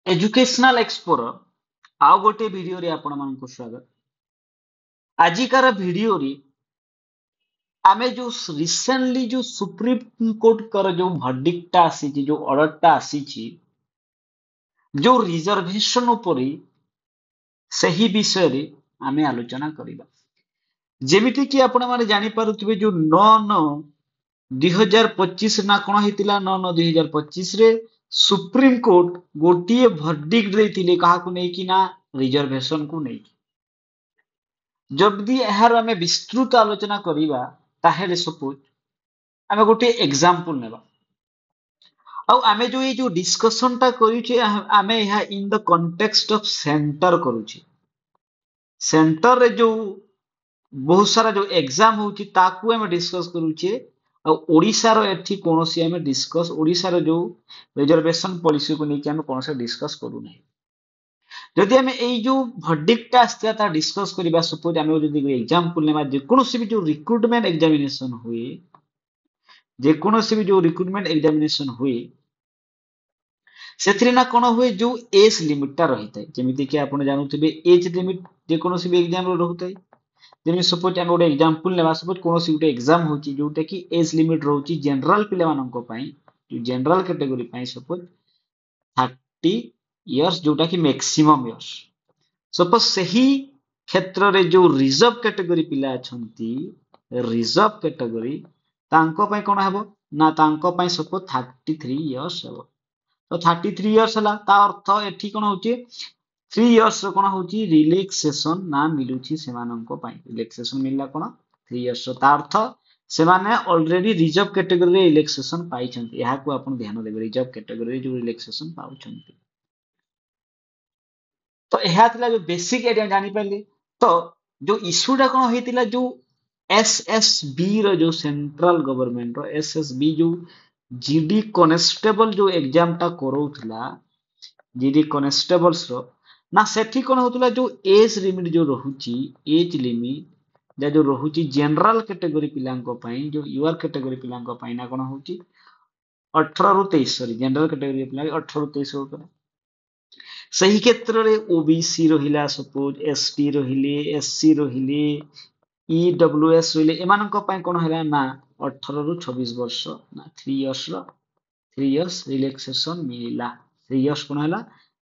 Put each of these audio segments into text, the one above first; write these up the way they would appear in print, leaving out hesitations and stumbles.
Educational एक्सपोर आउ गोटे video रे आपण मानक स्वागत। आजिकार वीडियो रे आमे जो रिसेंटली जो सुप्रीम कोर्ट कर जो वर्डिक्ट आसी जो ऑर्डर टा आसी जो रिजर्वेशन उपरी सही विषय रे आमे आलोचना करिबा। जेमिति कि आपण माने जानि पारुथिबे जो 9/9/2025 ना कोन हेतिला 9/9/2025 रे सुप्रीम कोर्ट गोटिए वर्डिक्ट देथिले काहाकु नै कि ना रिजर्वेशन को नै। जदि एहार आमे विस्तृत आलोचना करिबा ताहेले सपोज आमे गोटे एग्जांपल नेबा आउ आमे जो ये जो डिस्कशन टा करूचे आमे यहा in the context of centre करूचे। सेंटर रे जो बहुत सारा जो एग्जाम होची ताकू आमे डिस्कस करूचे। आ ओडिसा रो एठी कोनोसी आमे डिस्कस ओडिसा रो जो रिजर्वेशन पॉलिसी को लेके आमे कोनोसी डिस्कस करू नै। जदि आमे एई जो वर्डिक्ट आस्ता ता डिस्कस करिबा सपोज आमे जदि एग्जांपल नेबा जे कोनोसी भी जो रिक्रूटमेंट एग्जामिनेशन हुए जे कोनोसी भी जो रिक्रूटमेंट एग्जामिनेशन हुए ସେଥିରେ ନା କଣ ହୁଏ ଯୋଉ ଏଜ ଲିମିଟ ଟା ରହିଥାଏ ଯେମିତି କି ଆପଣ ଜାଣୁଥିବେ ଏଜ ଲିମିଟ ଯେ କୌଣସି ବି ଏକ୍ସାମ ରେ ରହୁଥାଏ। ଯେମିତି ସପୋଜ ଆମେ ଗୋଟେ ଏକ୍ସାମ୍ପଲ ନେବା ସପୋଜ କୌଣସି ଗୋଟେ ଏକ୍ସାମ ହଉଛି ଯୋଉଟା କି ଏଜ ଲିମିଟ ରହୁଛି ଜେନେରାଲ ପିଲାମାନଙ୍କ ପାଇଁ ଜେନେରାଲ କ୍ୟାଟେଗୋରୀ ପାଇଁ ସପୋଜ 30 ଇୟର୍ସ ଯୋଉଟା କି ମ୍ୟାକ୍ସିମମ୍ ଇୟର୍ସ। ସପୋଜ ସେହି କ୍ଷେତ୍ରରେ ଯୋଉ ରିଜର୍ଭ କ୍ୟାଟେଗୋରୀ ପିଲା ଅଛନ୍ତି ରିଜର୍ଭ କ୍ୟାଟେଗୋରୀ ତାଙ୍କ ପାଇଁ କଣ ହେବ ନା ତାଙ୍କ ପାଇଁ ସପୋଜ 33 ଇୟର୍ସ ହେବ। तो 33 इयर्स हला ता अर्थ एठी कोन होची 3 इयर्स कोन होची रिलैक्सेशन ना मिलुची सेमानंको पई रिलैक्सेशन मिलला कोन 3 इयर्स ता अर्थ सेमाने ऑलरेडी रिजर्व कैटेगरी रे रिलैक्सेशन पाई छंती यहा को आपण ध्यान देबे रिजर्व कैटेगरी रे जो रिलैक्सेशन पाउ छंती। तो यहा थिला जो बेसिक एरिया जानि पले तो जो इश्यूडा कोन हेतिला जो एसएसबी रो जो सेंट्रल गवर्नमेंट रो एसएसबी जो जीडी कॉन्स्टेबल जो एग्जाम टा करौथला जीडी कॉन्स्टेबल्स रो ना सेठी कोन होतला जो एज लिमिट जो रहुची एज लिमिट जा जो रहुची जनरल कैटेगरी पिलांको पई जो यूआर कैटेगरी पिलांको पई ना कोन होची 18 रु 23 सॉरी जनरल कैटेगरी पिला 18 रु 23 होता। सही क्षेत्र रे ओबीसी रहिला सपोज एसटी रहिले एससी रहिले ईडब्ल्यूएस रहिले एमाननको पई कोन हैला ना 18 रु 26 वर्ष ना 3 इयर्स रो 3 इयर्स रिलैक्सेशन मिलिला 3 इयर्स कोन हैला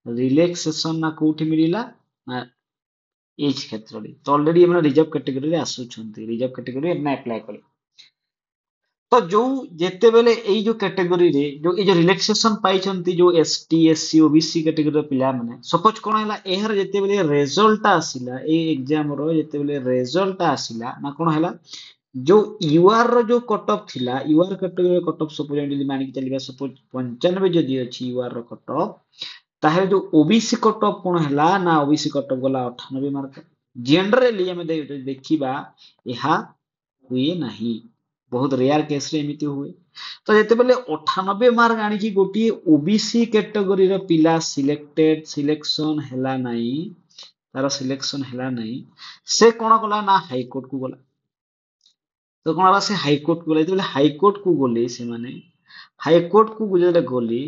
रिलैक्सेशन ना कोठी मिलिला ना एज क्षेत्र रे तो ऑलरेडी एमना रिजर्व कैटेगरी रे आसु छंती रिजर्व कैटेगरी एमना अप्लाई करे। तो जो जेते बेले एई जो कैटेगरी रे जो ए जो रिलैक्सेशन पाई छंती जो एसटी एससी ओबीसी कैटेगरी रो पिला माने सपोज कोन हैला एहर जेते बेले रिजल्ट आसिला ए एग्जाम रो जेते बेले रिजल्ट आसिला ना कोन हैला जो यूआर रो जो कट ऑफ थिला UR category cut off suppose जदी मानि के चलिबा सपोज 95 जदी अछि यूआर रो कट ऑफ ताहे जो ओबीसी कट ऑफ कोन हैला ना ओबीसी कट ऑफ गला 98 मार्क जनरली हम देखिबा एहा हुए नाही बहुत रेयर केस रे एमिति हुए। तो जेते बेले 98 मार्क आनी की गोटी ओबीसी कैटेगरी रो पिला सिलेक्टेड सिलेक्शन हैला नाही तार सिलेक्शन हैला नाही से कोन कला ना हाई कोर्ट को गला। तो कोन होला से हाई कोर्ट को गले हाई कोर्ट को गले से माने हाई कोर्ट को गुजरे गले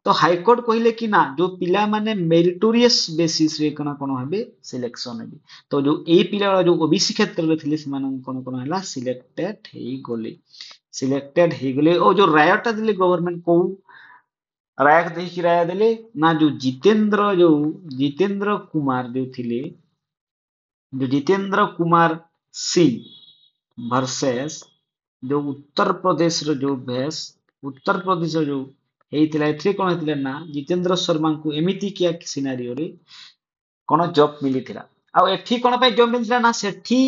तो हाई कोर्ट कहिले कि ना जो पिला माने मेरिटोरियस बेसिस रे कोन कोन हेबे सिलेक्शन हेबे। तो जो ए पिला जो ओबीसी क्षेत्र रे थिले से माने कोन कोन हला सिलेक्टेड हेई गले ओ जो रायटा दिले गवर्नमेंट को राय दे कि राय देले ना जो जितेंद्र कुमार जो थिले जो जितेंद्र कुमार सिंह वर्सेस जो उत्तर प्रदेश रो जो भेस उत्तर प्रदेश रो जो हेइतिला एथि कोन हेतिला ना जितेंद्र शर्मा को एमिति किया सिनारियो रे कोन जॉब मिलिथिला आ एथि कोन पे जॉब मिलिथिला ना सेठी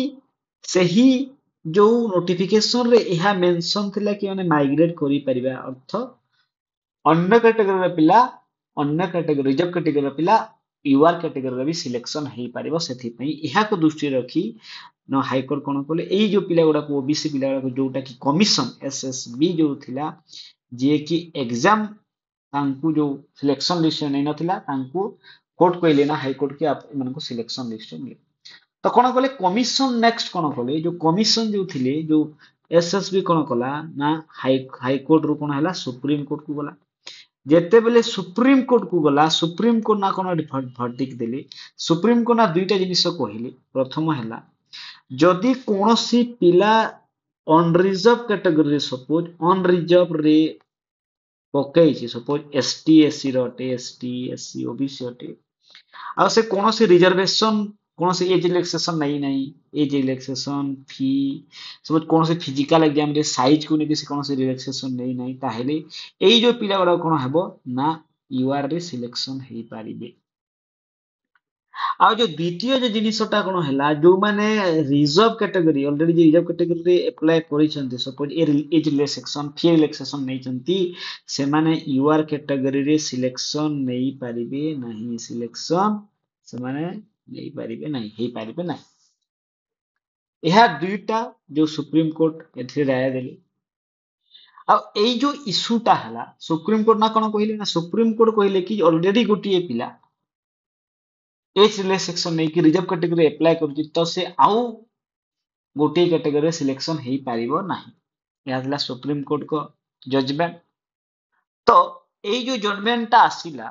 सही जो नोटिफिकेशन रे एहा मेंशन थिला कि माने माइग्रेट करि परिबा अर्थ अन्य कैटेगरी रे पिला अन्य कैटेगरी रिजर्व कैटेगरी रे पिला यूआर कैटेगरी रे भी सिलेक्शन हेई परिबो सेथि पई एहा को दृष्टि रखी न हाई कोर्ट कोन कोले एई जो पिला गुडा को ओबीसी पिला गुडा को जोटा कि कमिशन एसएसबी जो थिला जे कि एग्जाम तांकु जो सिलेक्शन लिस्ट नै नथिला तांकु कोर्ट कहले ना हाई कोर्ट के आप इनको सिलेक्शन लिस्ट मिले। तो कोन कोले कमिशन नेक्स्ट कोन कोले जो कमिशन जो थिले जो एसएसबी कोन कोला ना हाई कोर्ट रो कोन हला सुप्रीम कोर्ट को गला ଯେତେବେଳେ ସୁପ୍ରିମ କୋର୍ଟ କୁ ଗଲା ସୁପ୍ରିମ କୋର୍ଟ ନା କଣ ଭର୍ଡିକ୍ଟ ଦେଲେ ସୁପ୍ରିମ କୋର୍ଟ ନା ଦୁଇଟା ଜିନିଷ କହିଲେ ପ୍ରଥମ ହେଲା ଯଦି କୌଣସି ପିଲା ଅନରିଜର୍ଭ କ୍ୟାଟେଗୋରୀରେ ସପୋଜ ଅନରିଜର୍ଭ ରେ ପକେଇଛି ସପୋଜ ଏସଟି ଏସସି ର ଅଟେ ଏସଟି ଏସସି ଓବିସି ଅଟେ ଆଉ ସେ କୌଣସି ରିଜର୍ଭେସନ କୌଣସି ଏଜ ରିଲାକ୍ସେସନ ନେଇ ନାହିଁ ଏଜ ରିଲାକ୍ସେସନ ଫି ସପୋଜ କୌଣସି ଫିଜିକାଲ ଏକ୍ଜାମ ରେ ସାଇଜ କୁ ନେଇକି ସେ କୌଣସି ରିଲାକ୍ସେସନ ନେଇ ନାହିଁ ତାହେଲେ ଏଇ ଯୋଉ ପିଲା ଗୁଡାକ କଣ ହେବ ନା ୟୁଆର ରେ ସିଲେକ୍ସନ ହେଇପାରିବେ। ଆଉ ଯୋଉ ଦ୍ୱିତୀୟ ଯୋଉ ଜିନିଷଟା କଣ ହେଲା ଯୋଉମାନେ ରିଜର୍ଭ କ୍ୟାଟେଗୋରୀ ଅଲରେଡି ଯୋଉ ରିଜର୍ଭ କ୍ୟାଟେଗୋରୀରେ ଆପ୍ଲାଏ କରିଛନ୍ତି suppose age relaxation fee relaxation ନେଇଛନ୍ତି ସେମାନେ ୟୁଆର କ୍ୟାଟେଗୋରୀରେ ସିଲେକ୍ସନ ନେଇପାରିବେ ନାହିଁ ସିଲେକ୍ସନ ସେମାନେ ନେଇପାରିବେ ନାହିଁ ହେଇପାରିବେ ନାହିଁ। ଏହା ଦୁଇଟା ଯୋଉ ସୁପ୍ରିମ କୋର୍ଟ ଏଥିରେ ରାୟ ଦେଲେ ଆଉ ଏଇ ଯୋଉ ଇସ୍ୟୁଟା ହେଲା ସୁପ୍ରିମ କୋର୍ଟ ନା କଣ କହିଲେ ନା ସୁପ୍ରିମ କୋର୍ଟ କହିଲେ କି ଅଲରେଡି ଗୋଟିଏ ପିଲା ଏଜ ରିଲାକ୍ସେସନ ନେଇକି ରିଜର୍ଭ କ୍ୟାଟେଗୋରୀ ଆପ୍ଲାଏ କରୁଛି ତ ସେ ଆଉ ଗୋଟିଏ କ୍ୟାଟେଗୋରୀରେ ସିଲେକ୍ସନ ହେଇପାରିବ ନାହିଁ। ଏହା ଥିଲା ସୁପ୍ରିମ କୋର୍ଟଙ୍କ ଜଜମେଣ୍ଟ। ତ ଏଇ ଯୋଉ ଜଜମେଣ୍ଟଟା ଆସିଲା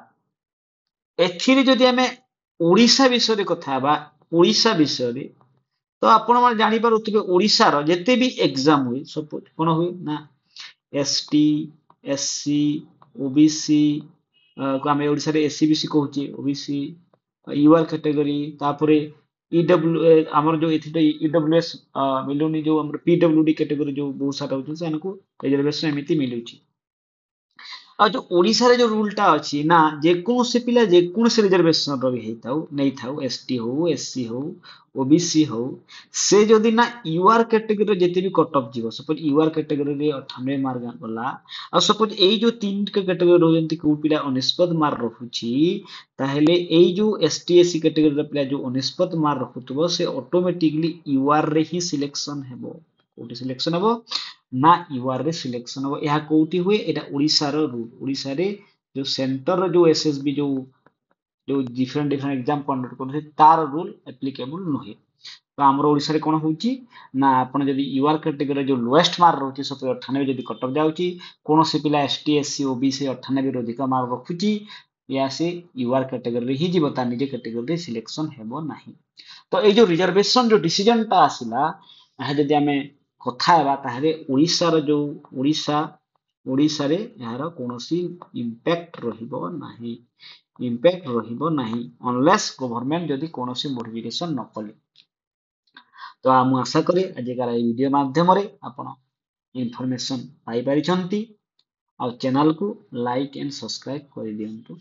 ଏଥିରେ ଯଦି ଆମେ ଓଡ଼ିଶା ବିଷୟରେ କଥା ହେବା ଓଡ଼ିଶା ବିଷୟରେ ତ ଆପଣ ମାନେ ଜାଣିପାରୁଥିବେ ଓଡ଼ିଶାର ଯେତେ ବି ଏକ୍ଜାମ ହୁଏ ସପୋଜ କଣ ହୁଏ ନା ଏସଟି ଏସସି ଓବିସି ଆମେ ଓଡ଼ିଶାରେ ଏସସି ବିସି କହୁଛେ ଓବିସି ୟୁଆର କ୍ୟାଟେଗୋରୀ ତାପରେ ଇଡବ୍ଲ୍ୟୁ ଆମର ଯୋଉ ଏଥିରେ ଇଡବ୍ଲ୍ୟୁଏସ୍ ମିଳୁନି ଯୋଉ ଆମର ପିଡବ୍ଲ୍ୟୁଡି କ୍ୟାଟେଗୋରୀ ଯୋଉ ବହୁତ ସାରା ରହୁଛନ୍ତି ସେମାନଙ୍କୁ ରିଜର୍ଭେସନ ଏମିତି ମିଳୁଛି। ଆଉ ଯୋଉ ଓଡିଶାରେ ଯୋଉ ରୁଲଟା ଅଛି ନା ଯେକୌଣସି ପିଲା ଯେକୌଣସି ରିଜର୍ଭେସନ ର ବି ହେଇଥାଉ ନେଇଥାଉ ଏସଟି ହଉ ଏସସି ହଉ ଓବିସି ହଉ ସେ ଯଦି ନା ୟୁଆର କ୍ୟାଟେଗୋରୀରେ ଯେତେ ବି କଟ ଅଫ୍ ଯିବ ସପୋଜ ୟୁଆର କ୍ୟାଟେଗୋରୀରେ 98 ମାର୍କ ଗଲା ଆଉ ସପୋଜ ଏଇ ଯୋଉ ତିନିଟା କ୍ୟାଟେଗୋରୀ ରହୁଛନ୍ତି କୋଉ ପିଲା 99 ମାର୍କ ରଖୁଛି ତାହେଲେ ଏଇ ଯୋଉ ଏସଟି ଏସସି କ୍ୟାଟେଗୋରୀର ପିଲା ଯୋଉ 99 ମାର୍କ ରଖୁଥିବ ସେ ଅଟୋମେଟିକଲି ୟୁଆର ରେ ହିଁ ସିଲେକ୍ସନ ହେବ। କୋଉଠି ସିଲେକ୍ସନ ହେବ ନା ୟୁଆର ରେ ସିଲେକ୍ସନ ହେବ। ଏହା କୋଉଠି ହୁଏ ଏଇଟା ଓଡ଼ିଶାର ରୁଲ ଓଡ଼ିଶାରେ ଯୋଉ ସେଣ୍ଟରର ଯୋଉ ଏସଏସବି ଯୋଉ ଯୋଉ ଡିଫରେଣ୍ଟ ଡିଫରେଣ୍ଟ ଏକ୍ଜାମ କଣ୍ଡକ୍ଟ କରୁଛି ତାର ରୁଲ ଆପ୍ଲିକେବୁଲ ନୁହେଁ। ତ ଆମର ଓଡ଼ିଶାରେ କଣ ହଉଛି ନା ଆପଣ ଯଦି ୟୁଆର କ୍ୟାଟେଗୋରୀରେ ଯୋଉ ଲୋଏଷ୍ଟ ମାର୍କ ରହୁଛି ସପୋଜ 98 ଯଦି କଟକ ଯାଉଛି କୌଣସି ପିଲା ଏସଟି ଏସସି ଓବିସି 98 ରୁ ଅଧିକ ମାର୍କ ରଖୁଛି या से यूआर कैटेगरी ही जीव तार निज कैटेगरी सिलेक्शन हेबो नाही। तो एई जो रिजर्वेशन जो डिसीजन टा आसिला ଏହା ଯଦି ଆମେ କଥା ହେବା ତାହେଲେ ଓଡ଼ିଶାର ଯୋଉ ଓଡ଼ିଶା ରେ ଏହାର କୌଣସି ଇମ୍ପାକ୍ଟ ରହିବ ନାହିଁ ଇମ୍ପାକ୍ଟ ରହିବ ନାହିଁ ଅନଲେସ୍ ଗଭର୍ଣ୍ଣମେଣ୍ଟ ଯଦି କୌଣସି ମୋଡିଫିକେସନ ନ କଲେ। ତ ମୁଁ ଆଶା କରେ ଆଜିକାର ଏହି ଭିଡିଓ ମାଧ୍ୟମରେ ଆପଣ ଇନଫର୍ମେସନ ପାଇପାରିଛନ୍ତି ଆଉ ଚ୍ୟାନେଲକୁ ଲାଇକ୍ ଏଣ୍ଡ ସବସ୍କ୍ରାଇବ କରିଦିଅନ୍ତୁ।